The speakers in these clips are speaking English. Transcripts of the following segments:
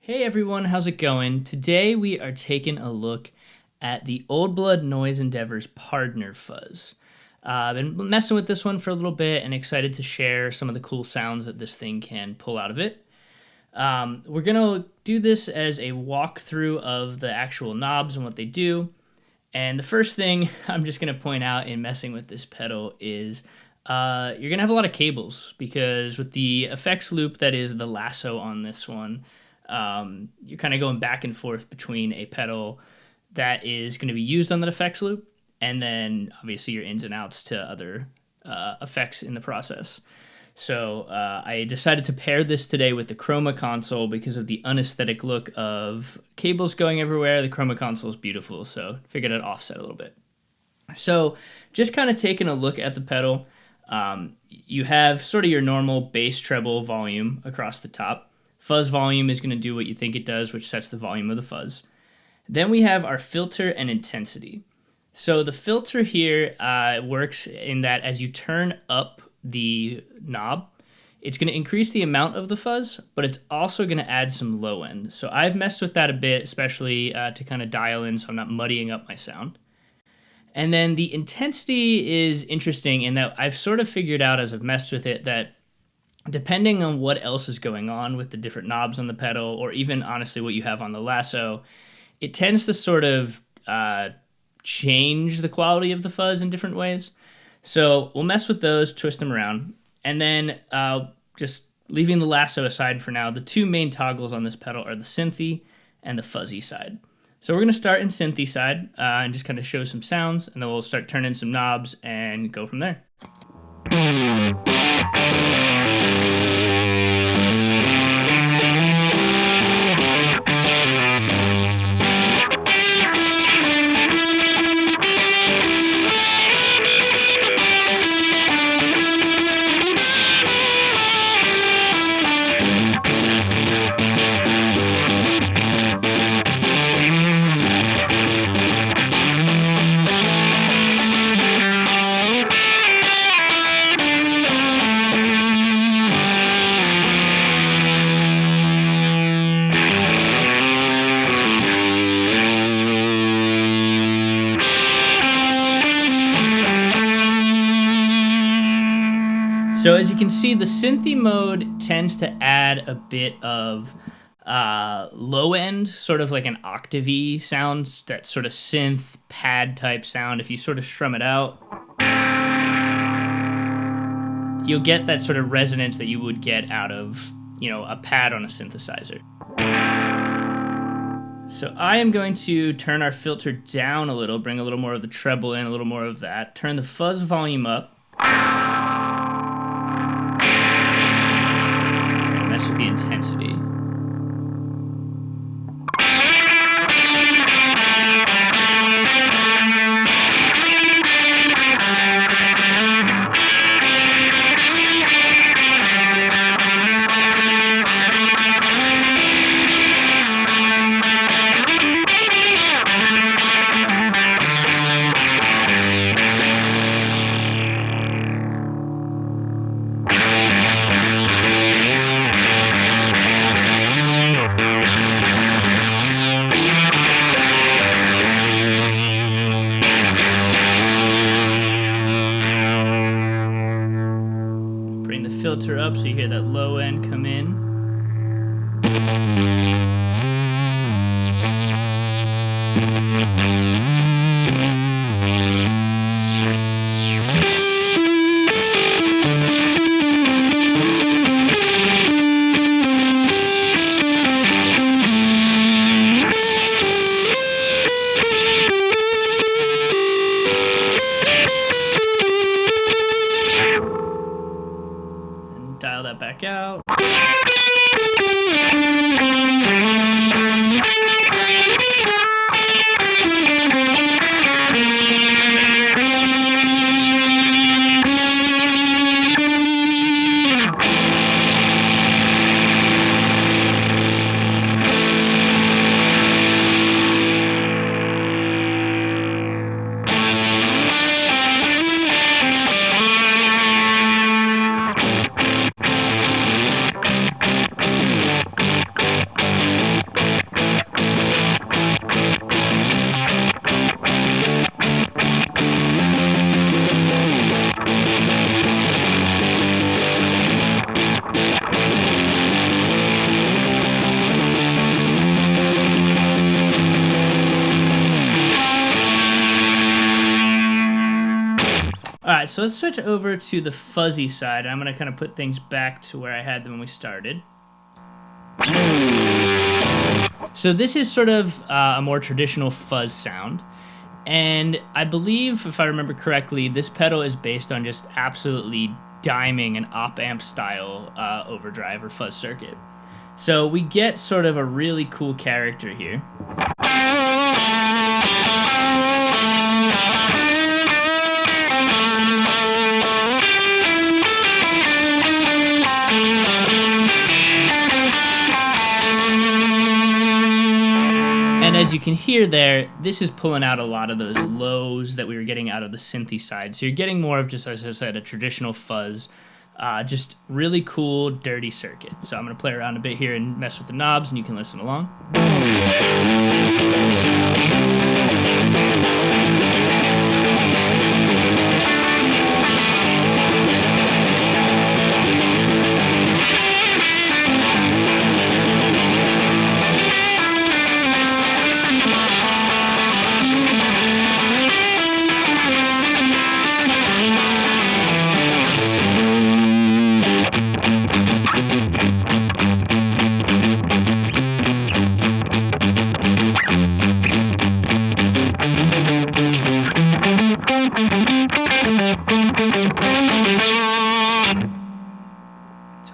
Hey everyone, how's it going? Today we are taking a look at the Old Blood Noise Endeavor's Pardner Fuzz. I've been messing with this one for a little bit and excited to share some of the cool sounds that this thing can pull out of it. We're going to do this as a walkthrough of the actual knobs and what they do. And the first thing I'm just going to point out in messing with this pedal is you're going to have a lot of cables, because with the effects loop that is the Lasso on this one, you're kind of going back and forth between a pedal that is going to be used on that effects loop and then obviously your ins and outs to other effects in the process. So I decided to pair this today with the Chroma Console because of the unaesthetic look of cables going everywhere. The Chroma Console is beautiful, so figured I'd offset a little bit. So just kind of taking a look at the pedal, you have sort of your normal bass treble volume across the top. Fuzz volume is going to do what you think it does, which sets the volume of the fuzz. Then we have our filter and intensity. So the filter here works in that as you turn up the knob, it's going to increase the amount of the fuzz, but it's also going to add some low end. So I've messed with that a bit, especially to kind of dial in so I'm not muddying up my sound. And then the intensity is interesting in that I've sort of figured out as I've messed with it that depending on what else is going on with the different knobs on the pedal, or even honestly what you have on the Lasso, it tends to sort of change the quality of the fuzz in different ways. So we'll mess with those, twist them around, and then just leaving the Lasso aside for now, the two main toggles on this pedal are the Cynthy and the fuzzy side. So we're going to start in Cynthy side and just kind of show some sounds, and then we'll start turning some knobs and go from there. So as you can see, the Cynthy mode tends to add a bit of low end, sort of like an octavey sound, that sort of synth pad type sound. If you sort of strum it out, you'll get that sort of resonance that you would get out of, a pad on a synthesizer. So I am going to turn our filter down a little, bring a little more of the treble in, a little more of that, turn the fuzz volume up. Mess with the intensity. Filter up so you hear that low end come in. Dial that back out. right, so let's switch over to the fuzzy side. I'm going to kind of put things back to where I had them when we started. So this is sort of a more traditional fuzz sound. And I believe, if I remember correctly, this pedal is based on just absolutely diming an op-amp style overdrive or fuzz circuit. So we get sort of a really cool character here. And as you can hear there, this is pulling out a lot of those lows that we were getting out of the Cynthy side. So you're getting more of just, as I said, a traditional fuzz, just really cool, dirty circuit. So I'm going to play around a bit here and mess with the knobs, and you can listen along.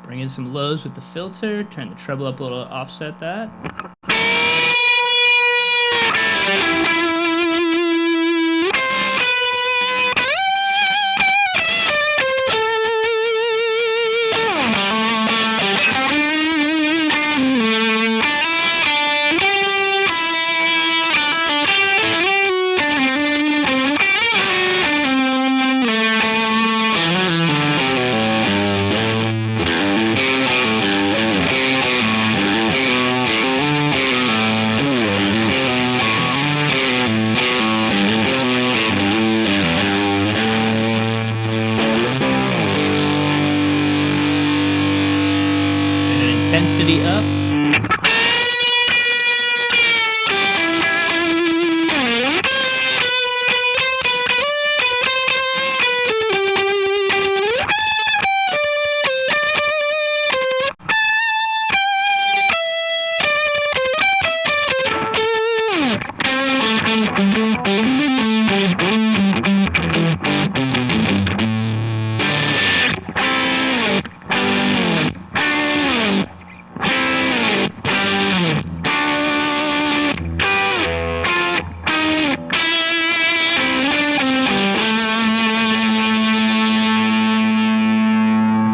Bring in some lows with the filter, turn the treble up a little, offset that. Intensity up.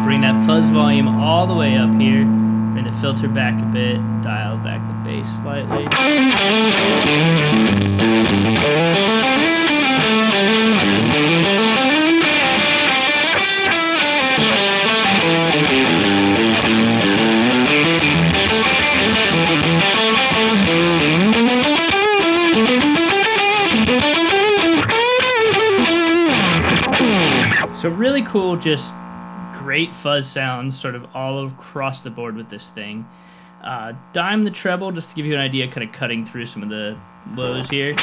Bring that fuzz volume all the way up here. Bring the filter back a bit. Dial back the bass slightly. So really cool, just great fuzz sounds sort of all across the board with this thing. Dime the treble just to give you an idea, kind of cutting through some of the lows here. I'm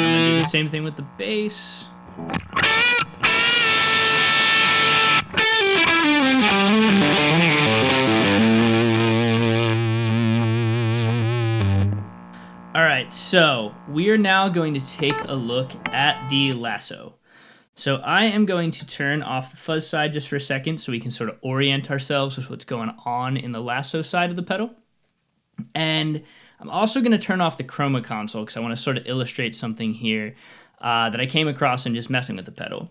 gonna do the same thing with the bass. Alright, so we are now going to take a look at the Lasso. So I am going to turn off the fuzz side just for a second so we can sort of orient ourselves with what's going on in the Lasso side of the pedal. And I'm also going to turn off the Chroma Console because I want to sort of illustrate something here that I came across in just messing with the pedal.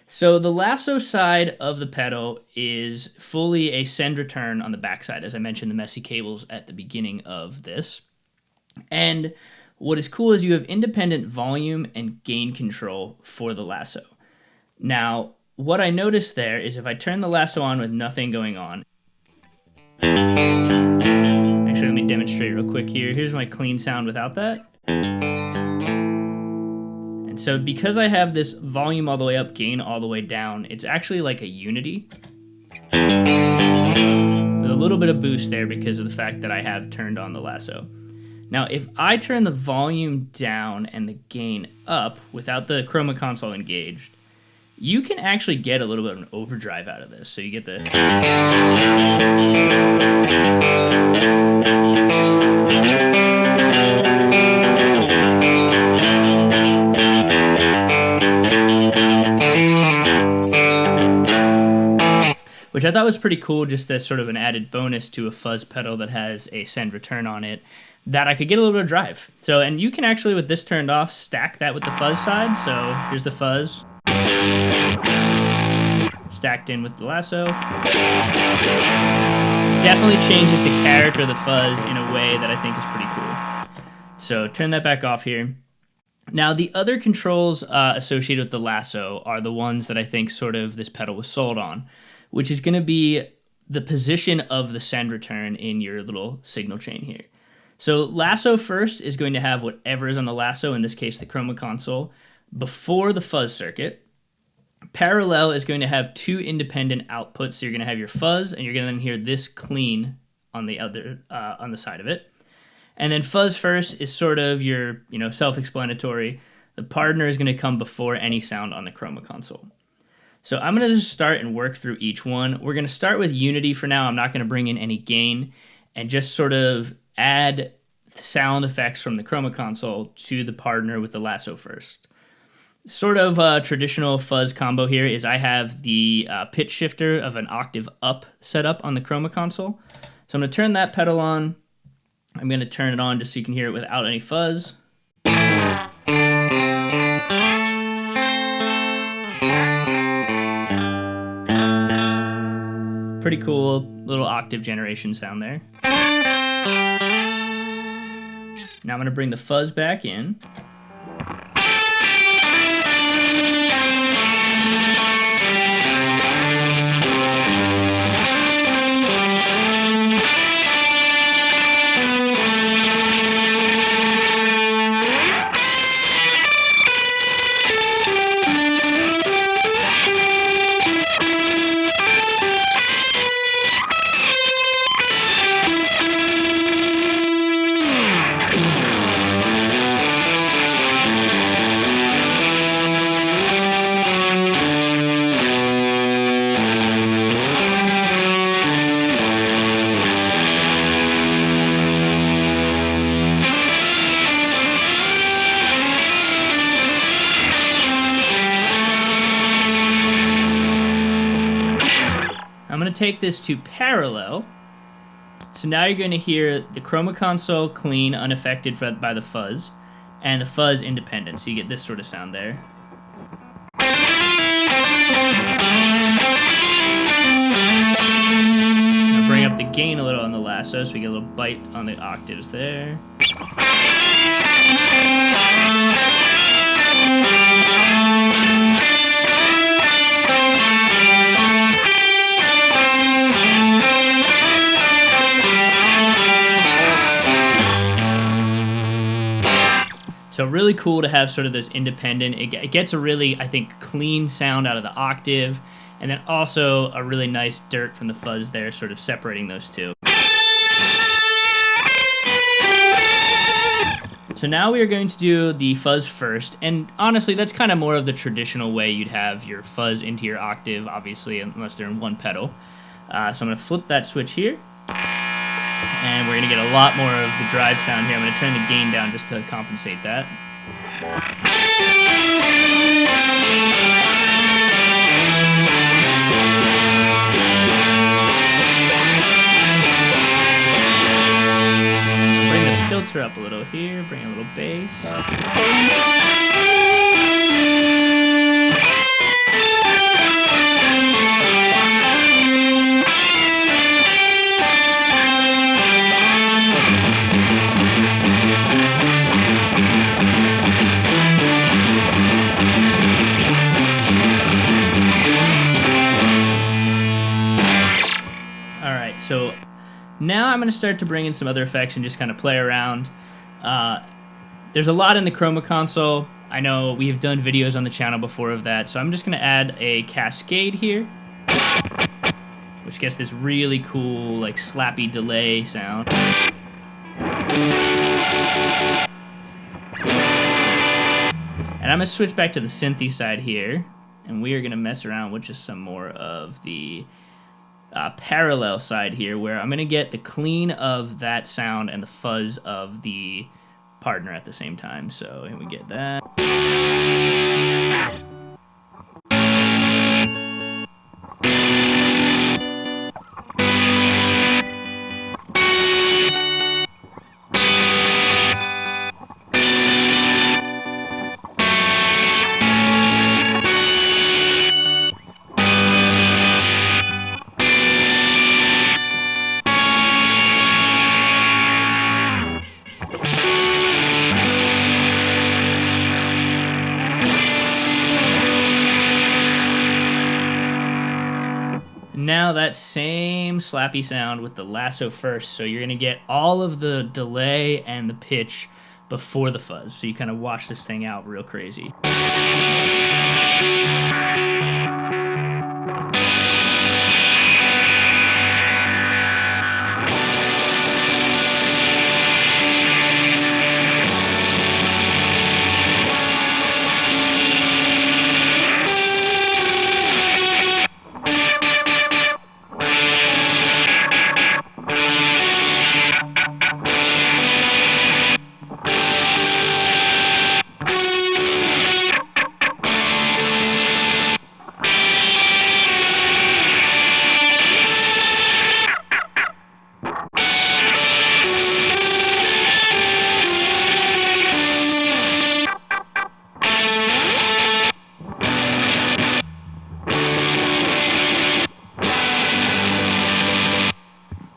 So the Lasso side of the pedal is fully a send return on the backside, as I mentioned the messy cables at the beginning of this. And what is cool is you have independent volume and gain control for the Lasso. Now, what I noticed there is if I turn the Lasso on with nothing going on, actually let me demonstrate real quick here. Here's my clean sound without that. And so because I have this volume all the way up, gain all the way down, it's actually like a unity. little bit of boost there because of the fact that I have turned on the lasso. Now, if I turn the volume down and the gain up without the Chroma Console engaged, you can actually get a little bit of an overdrive out of this. So you get the... which I thought was pretty cool, just as sort of an added bonus to a fuzz pedal that has a send return on it, that I could get a little bit of drive. So, and you can actually, with this turned off, stack that with the fuzz side. So here's the fuzz. Stacked in with the lasso. Definitely changes the character of the fuzz in a way that I think is pretty cool. So turn that back off here. Now, the other controls associated with the lasso are the ones that I think sort of this pedal was sold on, which is going to be the position of the send return in your little signal chain here. So lasso first is going to have whatever is on the lasso, in this case the Chroma Console, before the fuzz circuit. Parallel is going to have two independent outputs. So you're going to have your fuzz, and you're going to then hear this clean on the other on the side of it. And then fuzz first is sort of your, self-explanatory. The Pardner is going to come before any sound on the Chroma Console. So I'm going to just start and work through each one. We're going to start with unity for now. I'm not going to bring in any gain, and just sort of add sound effects from the Chroma Console to the Pardner with the lasso first. Sort of a traditional fuzz combo here is I have the pitch shifter of an octave up set up on the Chroma Console. So I'm going to turn that pedal on. I'm going to turn it on just so you can hear it without any fuzz. Pretty cool little octave generation sound there. Now I'm going to bring the fuzz back in. I'm going to take this to parallel. So now you're going to hear the Chroma Console clean, unaffected by the fuzz, and the fuzz independent. So you get this sort of sound there. I'll bring up the gain a little on the lasso so we get a little bite on the octaves there. So really cool to have sort of those independent, it gets a really, I think, clean sound out of the octave, and then also a really nice dirt from the fuzz there, sort of separating those two. So now we are going to do the fuzz first, and honestly, that's kind of more of the traditional way you'd have your fuzz into your octave, obviously, unless they're in one pedal. So I'm going to flip that switch here. And we're going to get a lot more of the drive sound here. I'm going to turn the gain down just to compensate that. Bring the filter up a little here, bring a little bass. So now I'm going to start to bring in some other effects and just kind of play around. There's a lot in the Chroma Console. I know we have done videos on the channel before of that, so I'm just going to add a cascade here. which gets this really cool, like, slappy delay sound. And I'm going to switch back to the Cynthy side here, and we are going to mess around with just some more of the parallel side here, where I'm going to get the clean of that sound and the fuzz of the Pardner at the same time. So here we get that. Now that same slappy sound with the lasso first, so you're going to get all of the delay and the pitch before the fuzz, so you kind of wash this thing out real crazy.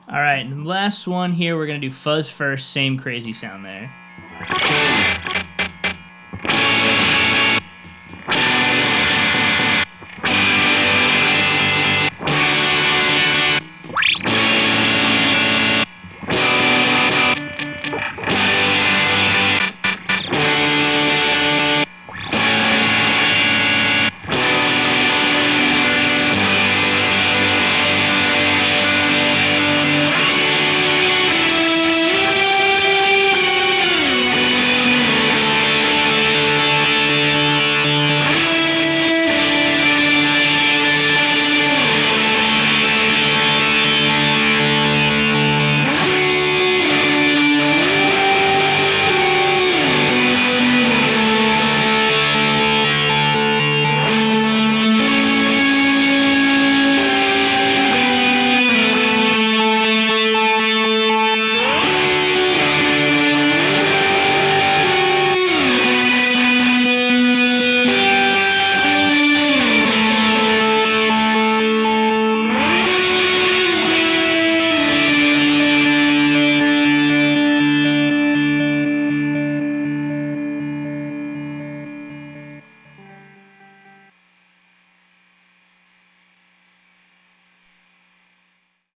Alright, and the last one here, we're going to do fuzz first, same crazy sound there.